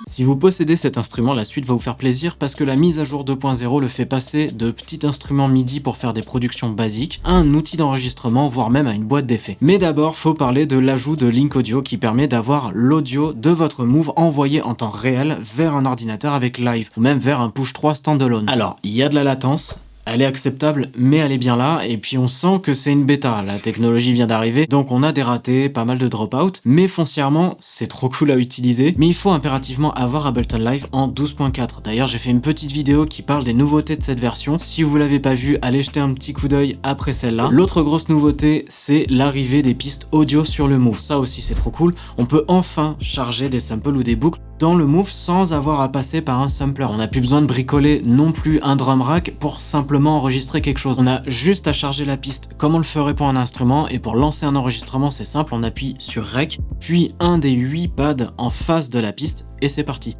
Si vous possédez cet instrument, la suite va vous faire plaisir parce que la mise à jour 2.0 le fait passer de petit instrument MIDI pour faire des productions basiques à un outil d'enregistrement, voire même à une boîte d'effets. Mais d'abord, faut parler de l'ajout de Link Audio qui permet d'avoir l'audio de votre Move envoyé en temps réel vers un ordinateur avec Live ou même vers un Push 3 standalone. Alors, il y a de la latence. Elle est acceptable, mais elle est bien là, et puis on sent que c'est une bêta, la technologie vient d'arriver, donc on a des ratés, pas mal de drop-out, mais foncièrement, c'est trop cool à utiliser, mais il faut impérativement avoir Ableton Live en 12.4. D'ailleurs, j'ai fait une petite vidéo qui parle des nouveautés de cette version, si vous l'avez pas vue, allez jeter un petit coup d'œil après celle-là. L'autre grosse nouveauté, c'est l'arrivée des pistes audio sur le Move, ça aussi c'est trop cool, on peut enfin charger des samples ou des boucles dans le Move sans avoir à passer par un sampler. On n'a plus besoin de bricoler non plus un drum rack pour simplement enregistrer quelque chose. On a juste à charger la piste comme on le ferait pour un instrument, et pour lancer un enregistrement c'est simple, on appuie sur Rec, puis un des 8 pads en face de la piste et c'est parti.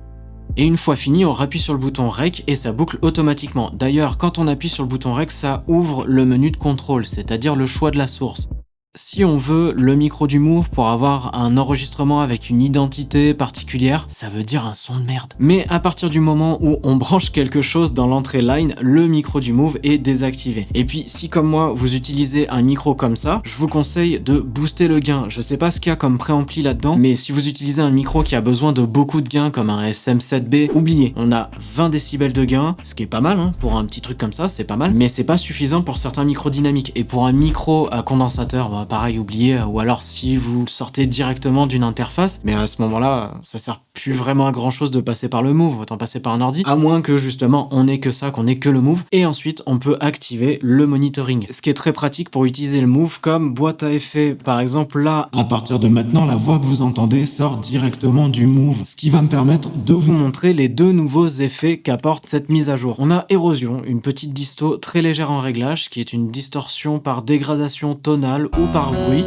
Et une fois fini, on rappuie sur le bouton Rec et ça boucle automatiquement. D'ailleurs, quand on appuie sur le bouton Rec, ça ouvre le menu de contrôle, c'est-à-dire le choix de la source. Si on veut le micro du Move pour avoir un enregistrement avec une identité particulière, ça veut dire un son de merde. Mais à partir du moment où on branche quelque chose dans l'entrée line, le micro du Move est désactivé. Et puis si comme moi vous utilisez un micro comme ça, je vous conseille de booster le gain. Je sais pas ce qu'il y a comme préampli là-dedans, mais si vous utilisez un micro qui a besoin de beaucoup de gain comme un SM7B, oubliez, on a 20 décibels de gain, ce qui est pas mal hein, pour un petit truc comme ça, c'est pas mal, mais c'est pas suffisant pour certains micros dynamiques. Et pour un micro à condensateur, pareil, oubliez, ou alors si vous sortez directement d'une interface, mais à ce moment-là, ça sert plus vraiment à grand chose de passer par le Move, autant passer par un ordi, à moins que justement on ait que ça, qu'on ait que le Move, et ensuite on peut activer le monitoring, ce qui est très pratique pour utiliser le Move comme boîte à effets. Par exemple là, à partir de maintenant, la voix que vous entendez sort directement du Move, ce qui va me permettre de vous montrer les deux nouveaux effets qu'apporte cette mise à jour. On a Érosion, une petite disto très légère en réglage, qui est une distorsion par dégradation tonale ou par bruit.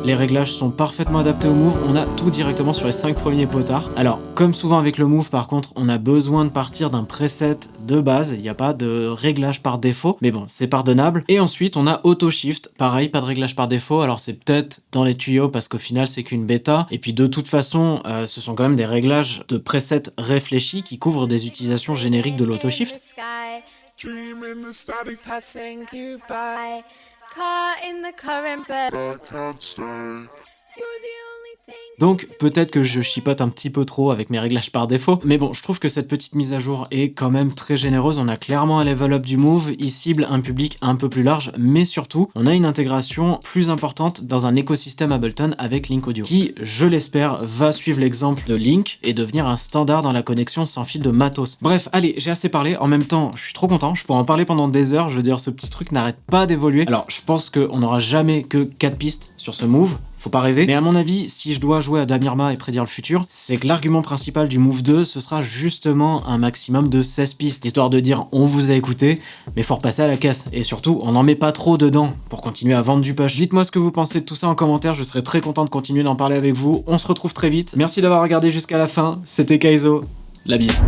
Les réglages sont parfaitement adaptés au Move, on a tout directement sur les 5 premiers potards. Alors, comme souvent avec le Move, par contre, on a besoin de partir d'un preset de base, il n'y a pas de réglage par défaut, mais bon, c'est pardonnable. Et ensuite, on a Auto Shift, pareil, pas de réglage par défaut, alors c'est peut-être dans les tuyaux parce qu'au final, c'est qu'une bêta. Et puis de toute façon, ce sont quand même des réglages de preset réfléchis qui couvrent des utilisations génériques de l'Auto Shift. Dream in the static passing you by. Caught in the current but I can't stay. You're the only thing. Donc peut-être que je chipote un petit peu trop avec mes réglages par défaut, mais bon, je trouve que cette petite mise à jour est quand même très généreuse. On a clairement un level up du Move, il cible un public un peu plus large, mais surtout, on a une intégration plus importante dans un écosystème Ableton avec Link Audio, qui, je l'espère, va suivre l'exemple de Link et devenir un standard dans la connexion sans fil de matos. Bref, allez, j'ai assez parlé, en même temps, je suis trop content, je pourrais en parler pendant des heures, je veux dire, ce petit truc n'arrête pas d'évoluer. Alors, je pense qu'on n'aura jamais que 4 pistes sur ce Move, faut pas rêver, mais à mon avis, si je dois jouer à Damirma et prédire le futur, c'est que l'argument principal du Move 2, ce sera justement un maximum de 16 pistes, histoire de dire on vous a écouté, mais faut repasser à la caisse, et surtout, on n'en met pas trop dedans pour continuer à vendre du push. Dites-moi ce que vous pensez de tout ça en commentaire, je serai très content de continuer d'en parler avec vous, on se retrouve très vite, merci d'avoir regardé jusqu'à la fin, c'était Kaizo, la bise.